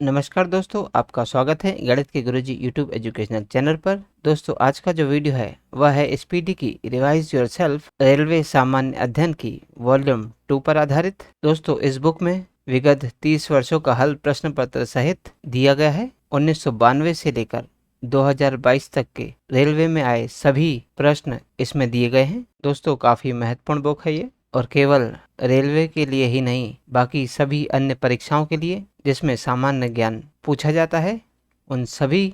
नमस्कार दोस्तों, आपका स्वागत है गणित के गुरुजी यूट्यूब एजुकेशनल चैनल पर। दोस्तों, आज का जो वीडियो है वह है एसपीडी की रिवाइज योरसेल्फ रेलवे सामान्य अध्ययन की वॉल्यूम 2 पर आधारित। दोस्तों, इस बुक में विगत 30 वर्षों का हल प्रश्न पत्र सहित दिया गया है। 1992 से लेकर 2022 तक के रेलवे में आए सभी प्रश्न इसमें दिए गए हैं। दोस्तों, काफी महत्वपूर्ण बुक है ये, और केवल रेलवे के लिए ही नहीं, बाकी सभी अन्य परीक्षाओं के लिए जिसमें सामान्य ज्ञान पूछा जाता है, उन सभी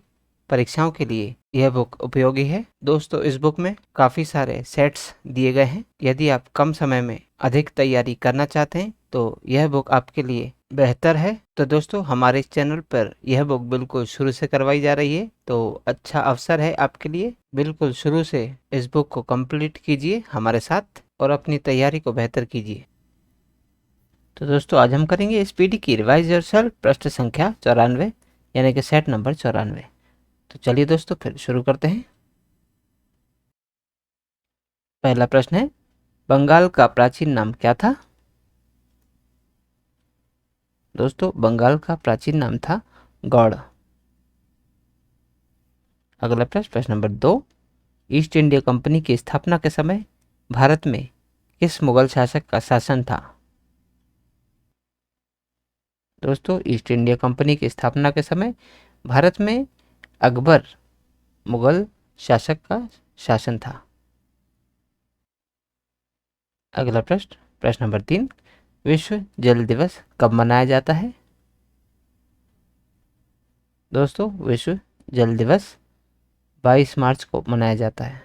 परीक्षाओं के लिए यह बुक उपयोगी है। दोस्तों, इस बुक में काफ़ी सारे सेट्स दिए गए हैं। यदि आप कम समय में अधिक तैयारी करना चाहते हैं तो यह बुक आपके लिए बेहतर है। तो दोस्तों, हमारे इस चैनल पर यह बुक बिल्कुल शुरू से करवाई जा रही है, तो अच्छा अवसर है आपके लिए। बिल्कुल शुरू से इस बुक को कंप्लीट कीजिए हमारे साथ और अपनी तैयारी को बेहतर कीजिए। तो दोस्तों, आज हम करेंगे एसपीडी की रिवाइज योरसेल्फ प्रश्न संख्या 94, यानी कि सेट नंबर 94। तो चलिए दोस्तों, फिर शुरू करते हैं। पहला प्रश्न है, बंगाल का प्राचीन नाम क्या था? दोस्तों, बंगाल का प्राचीन नाम था गौड़। अगला प्रश्न, प्रश्न नंबर 2, ईस्ट इंडिया कंपनी की स्थापना के समय भारत में किस मुगल शासक का शासन था? दोस्तों, ईस्ट इंडिया कंपनी की स्थापना के समय भारत में अकबर मुगल शासक का शासन था। अगला प्रश्न, प्रश्न नंबर 3, विश्व जल दिवस कब मनाया जाता है? दोस्तों, विश्व जल दिवस 22 मार्च को मनाया जाता है।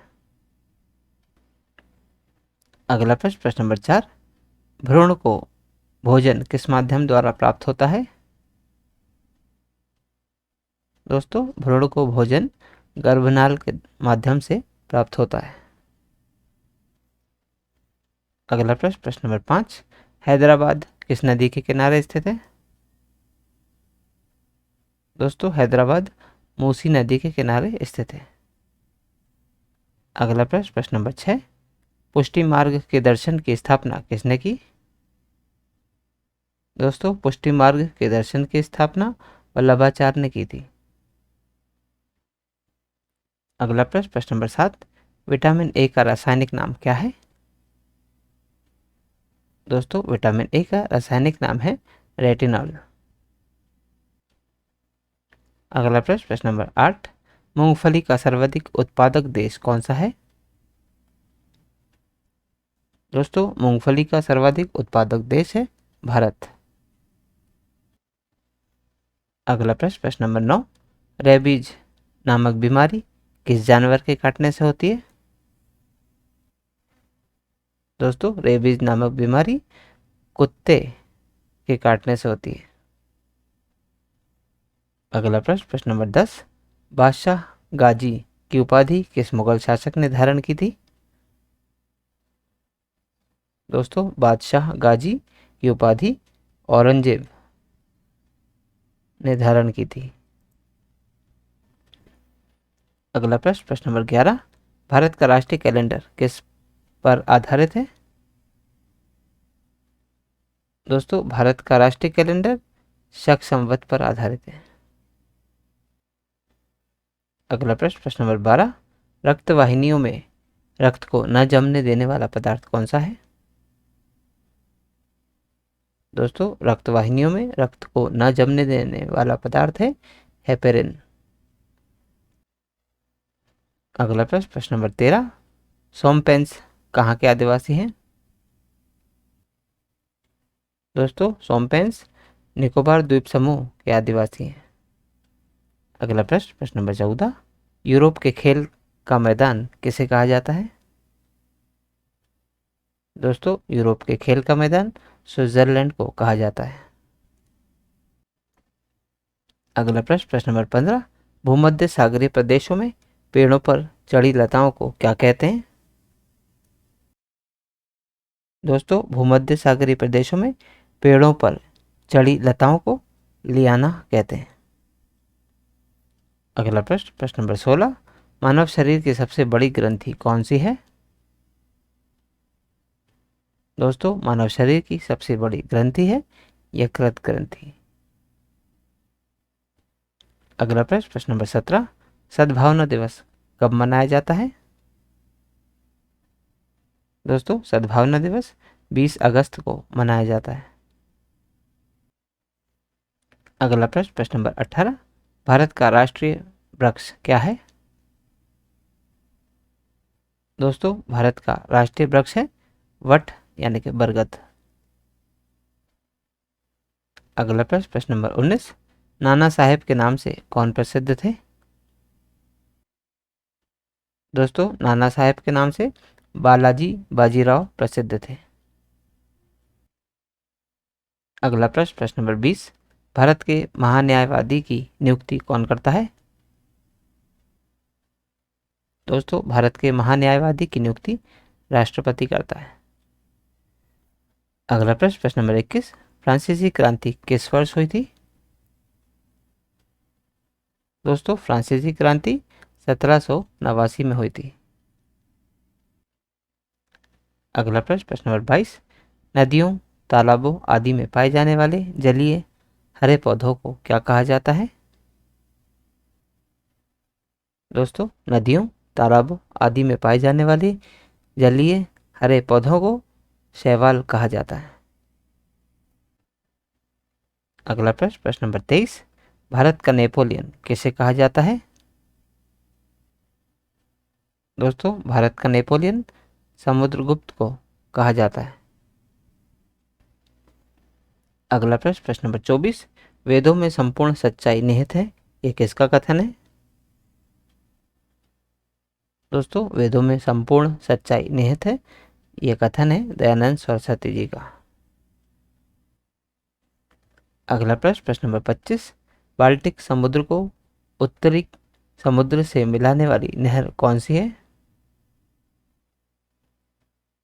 अगला प्रश्न, प्रश्न नंबर 4, भ्रूण को भोजन किस माध्यम द्वारा प्राप्त होता है? दोस्तों, भ्रूण को भोजन गर्भनाल के माध्यम से प्राप्त होता है। अगला प्रश्न, प्रश्न नंबर 5, हैदराबाद किस नदी के किनारे स्थित है? दोस्तों, हैदराबाद मूसी नदी के किनारे स्थित है। अगला प्रश्न, प्रश्न नंबर 6, पुष्टि मार्ग के दर्शन की स्थापना किसने की? दोस्तों, पुष्टि मार्ग के दर्शन की स्थापना वल्लभाचार्य ने की थी। अगला प्रश्न, प्रश्न नंबर 7, विटामिन ए का रासायनिक नाम क्या है? दोस्तों, विटामिन ए का रासायनिक नाम है रेटिनॉल। अगला प्रश्न, प्रश्न नंबर 8, मूंगफली का सर्वाधिक उत्पादक देश कौन सा है? दोस्तों, मूंगफली का सर्वाधिक उत्पादक देश है भारत। अगला प्रश्न, प्रश्न नंबर 9, रेबीज नामक बीमारी किस जानवर के काटने से होती है? दोस्तों, रेबीज नामक बीमारी कुत्ते के काटने से होती है। अगला प्रश्न, प्रश्न नंबर 10, बादशाह गाजी की उपाधि किस मुगल शासक ने धारण की थी? दोस्तों, बादशाह गाजी की उपाधि औरंगजेब ने धारण की थी। अगला प्रश्न, प्रश्न नंबर 11, भारत का राष्ट्रीय कैलेंडर किस पर आधारित है? दोस्तों, भारत का राष्ट्रीय कैलेंडर शक संवत पर आधारित है। अगला प्रश्न, प्रश्न नंबर 12, रक्त वाहिनियों में रक्त को न जमने देने वाला पदार्थ कौन सा है? दोस्तों, रक्त वाहिनियों में रक्त को न जमने देने वाला पदार्थ है हेपेरिन। अगला प्रश्न, प्रश्न नंबर 13, सोमपेंस कहाँ के आदिवासी हैं? दोस्तों, सोमपेंस निकोबार द्वीप समूह के आदिवासी हैं। अगला प्रश्न, प्रश्न नंबर 14, यूरोप के खेल का मैदान किसे कहा जाता है? दोस्तों, यूरोप के खेल का मैदान स्विट्जरलैंड को कहा जाता है। अगला प्रश्न, प्रश्न नंबर 15, भूमध्य सागरीय प्रदेशों में पेड़ों पर चढ़ी लताओं को क्या कहते हैं? दोस्तों, भूमध्य सागरीय प्रदेशों में पेड़ों पर चढ़ी लताओं को लियाना कहते हैं। अगला प्रश्न, प्रश्न नंबर 16, मानव शरीर की सबसे बड़ी ग्रंथि कौन सी है? दोस्तों, मानव शरीर की सबसे बड़ी ग्रंथि है यकृत ग्रंथि। अगला प्रश्न, प्रश्न नंबर 17, सद्भावना दिवस कब मनाया जाता है? दोस्तों, सद्भावना दिवस 20 अगस्त को मनाया जाता है। अगला प्रश्न, प्रश्न नंबर 18, भारत का राष्ट्रीय वृक्ष क्या है? दोस्तों, भारत का राष्ट्रीय वृक्ष है वट यानी कि बरगद। अगला प्रश्न, प्रश्न नंबर 19, नाना साहेब के नाम से कौन प्रसिद्ध थे? दोस्तों, नाना साहेब के नाम से बालाजी बाजीराव प्रसिद्ध थे। अगला प्रश्न, प्रश्न नंबर 20, भारत के महान्यायवादी की नियुक्ति कौन करता है? दोस्तों, भारत के महान्यायवादी की नियुक्ति राष्ट्रपति करता है। अगला प्रश्न, प्रश्न नंबर 21, फ्रांसीसी क्रांति किस वर्ष हुई थी? दोस्तों, फ्रांसीसी क्रांति 1789 में हुई थी। अगला प्रश्न, प्रश्न नंबर 22, नदियों, तालाबों आदि में पाए जाने वाले जलीय हरे पौधों को क्या कहा जाता है? दोस्तों, नदियों, तालाबों आदि में पाए जाने वाले जलीय हरे पौधों को शैवाल कहा जाता है। अगला प्रश्न, प्रश्न नंबर 23, भारत का नेपोलियन किसे कहा जाता है? दोस्तों, भारत का नेपोलियन समुद्रगुप्त को कहा जाता है। अगला प्रश्न, प्रश्न नंबर 24, वेदों में संपूर्ण सच्चाई निहित है, ये किसका कथन है? दोस्तों, वेदों में संपूर्ण सच्चाई निहित है, यह कथन है दयानंद सरस्वती जी का। अगला प्रश्न, प्रश्न नंबर 25, बाल्टिक समुद्र को उत्तरी समुद्र से मिलाने वाली नहर कौन सी है?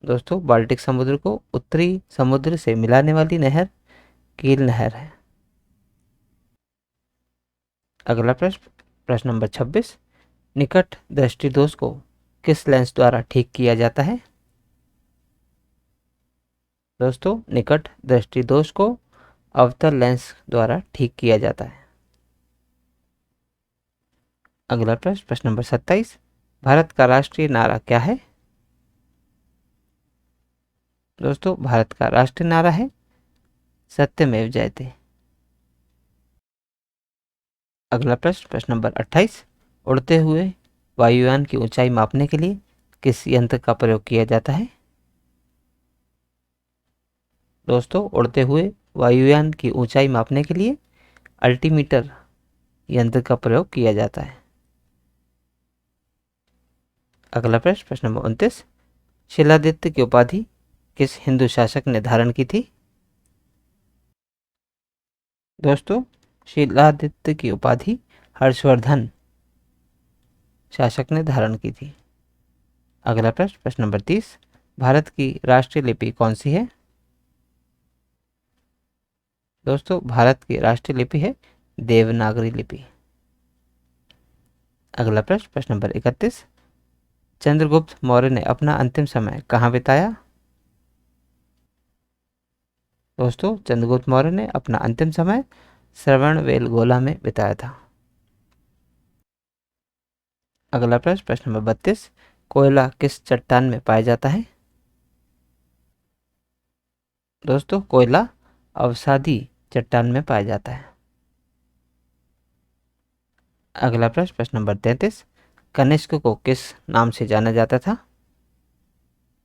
दोस्तों, बाल्टिक समुद्र को उत्तरी समुद्र से मिलाने वाली नहर कील नहर है। अगला प्रश्न, प्रश्न नंबर 26, निकट दृष्टि दोष को किस लेंस द्वारा ठीक किया जाता है? दोस्तों, निकट दृष्टि दोष को अवतल लेंस द्वारा ठीक किया जाता है। अगला प्रश्न, प्रश्न नंबर 27, भारत का राष्ट्रीय नारा क्या है? दोस्तों, भारत का राष्ट्रीय नारा है सत्यमेव जयते। अगला प्रश्न, प्रश्न नंबर 28, उड़ते हुए वायुयान की ऊंचाई मापने के लिए किस यंत्र का प्रयोग किया जाता है? दोस्तों, उड़ते हुए वायुयान की ऊंचाई मापने के लिए अल्टीमीटर यंत्र का प्रयोग किया जाता है। अगला प्रश्न, प्रश्न नंबर 29, शिलादित्य की उपाधि किस हिंदू शासक ने धारण की थी? दोस्तों, शिलादित्य की उपाधि हर्षवर्धन शासक ने धारण की थी। अगला प्रश्न, प्रश्न नंबर 30, भारत की राष्ट्रीय लिपि कौन सी है? दोस्तों, भारत की राष्ट्रीय लिपि है देवनागरी लिपि। अगला प्रश्न, प्रश्न नंबर 31, चंद्रगुप्त मौर्य ने अपना अंतिम समय कहाँ बिताया? दोस्तों, चंद्रगुप्त मौर्य ने अपना अंतिम समय श्रवणबेलगोला में बिताया था। अगला प्रश्न, प्रश्न नंबर 32, कोयला किस चट्टान में पाया जाता है? दोस्तों, कोयला अवसादी चट्टान में पाया जाता है। अगला प्रश्न, प्रश्न नंबर 33, कनिष्क को किस नाम से जाना जाता था?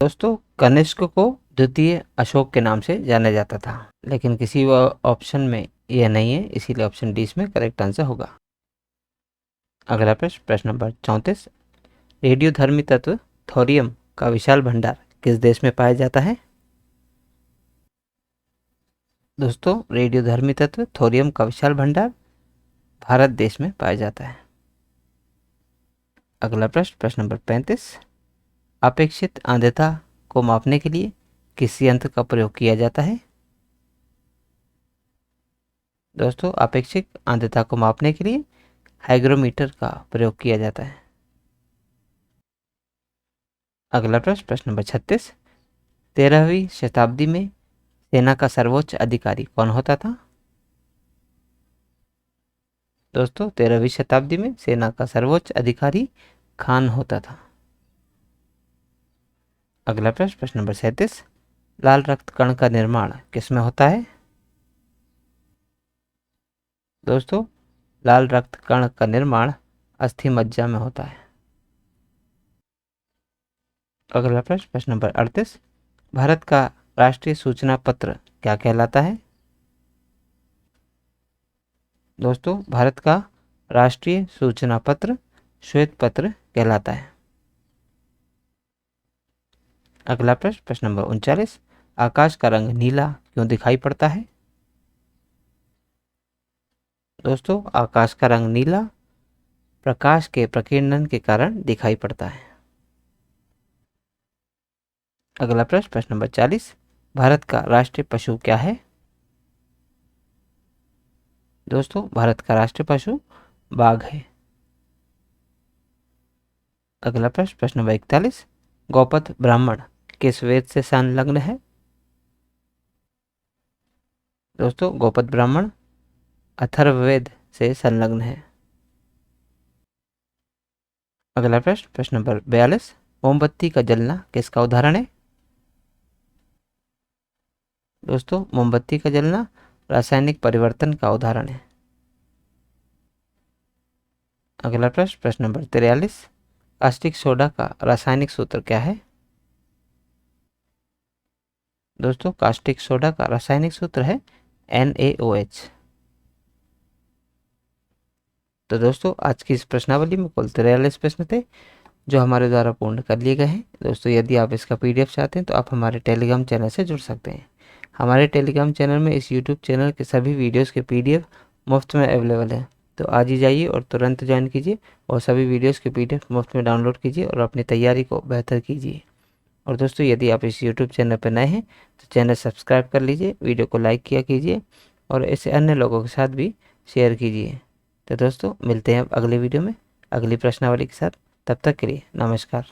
दोस्तों, कनिष्क को द्वितीय अशोक के नाम से जाना जाता था, लेकिन किसी ऑप्शन में यह नहीं है, इसीलिए ऑप्शन डी इसमें करेक्ट आंसर होगा। अगला प्रश्न, प्रश्न नंबर 34, रेडियोधर्मी तत्व थोरियम का विशाल भंडार किस देश में पाया जाता है? दोस्तों, रेडियोधर्मी तत्व थोरियम का विशाल भंडार भारत देश में पाया जाता है। अगला प्रश्न, प्रश्न नंबर 35, अपेक्षित आर्द्रता को मापने के लिए किस यंत्र का प्रयोग किया जाता है? दोस्तों, अपेक्षित आर्द्रता को मापने के लिए हाइग्रोमीटर का प्रयोग किया जाता है। अगला प्रश्न, प्रश्न नंबर 36, 13वीं शताब्दी में सेना का सर्वोच्च अधिकारी कौन होता था? दोस्तों 13वीं शताब्दी में सेना का सर्वोच्च अधिकारी खान होता था। अगला प्रश्न, प्रश्न नंबर 37, लाल रक्त कण का निर्माण किसमें होता है? दोस्तों लाल रक्त कण का निर्माण अस्थि मज्जा में होता है। अगला प्रश्न, प्रश्न नंबर 38, भारत का राष्ट्रीय सूचना पत्र क्या कहलाता है? दोस्तों भारत का राष्ट्रीय सूचना पत्र श्वेत पत्र कहलाता है। अगला प्रश्न, प्रश्न नंबर 39, आकाश का रंग नीला क्यों दिखाई पड़ता है? दोस्तों आकाश का रंग नीला प्रकाश के प्रकीर्णन के कारण दिखाई पड़ता है। अगला प्रश्न, प्रश्न नंबर 40, भारत का राष्ट्रीय पशु क्या है? दोस्तों भारत का राष्ट्रीय पशु बाघ है। अगला प्रश्न, प्रश्न नंबर 41, गौपथ ब्राह्मण किस वेद से संलग्न है? दोस्तों गौपथ ब्राह्मण अथर्ववेद से संलग्न है। अगला प्रश्न, प्रश्न नंबर 42, मोमबत्ती का जलना किसका उदाहरण है? दोस्तों मोमबत्ती का जलना रासायनिक परिवर्तन का उदाहरण है। अगला प्रश्न, प्रश्न नंबर 43, कास्टिक सोडा का रासायनिक सूत्र क्या है? दोस्तों कास्टिक सोडा का रासायनिक सूत्र है NaOH। तो दोस्तों आज की इस प्रश्नावली में कुल 43 प्रश्न थे जो हमारे द्वारा पूर्ण कर लिए गए हैं। दोस्तों यदि आप इसका PDF चाहते हैं तो आप हमारे टेलीग्राम चैनल से जुड़ सकते हैं। हमारे टेलीग्राम चैनल में इस YouTube चैनल के सभी वीडियोस के PDF मुफ्त में अवेलेबल है। तो आज ही जाइए और तुरंत ज्वाइन कीजिए और सभी वीडियोस के PDF मुफ्त में डाउनलोड कीजिए और अपनी तैयारी को बेहतर कीजिए। और दोस्तों यदि आप इस YouTube चैनल पर नए हैं तो चैनल सब्सक्राइब कर लीजिए, वीडियो को लाइक किया कीजिए और इसे अन्य लोगों के साथ भी शेयर कीजिए। तो दोस्तों मिलते हैं अब अगले वीडियो में अगली प्रश्नावली के साथ। तब तक के लिए नमस्कार।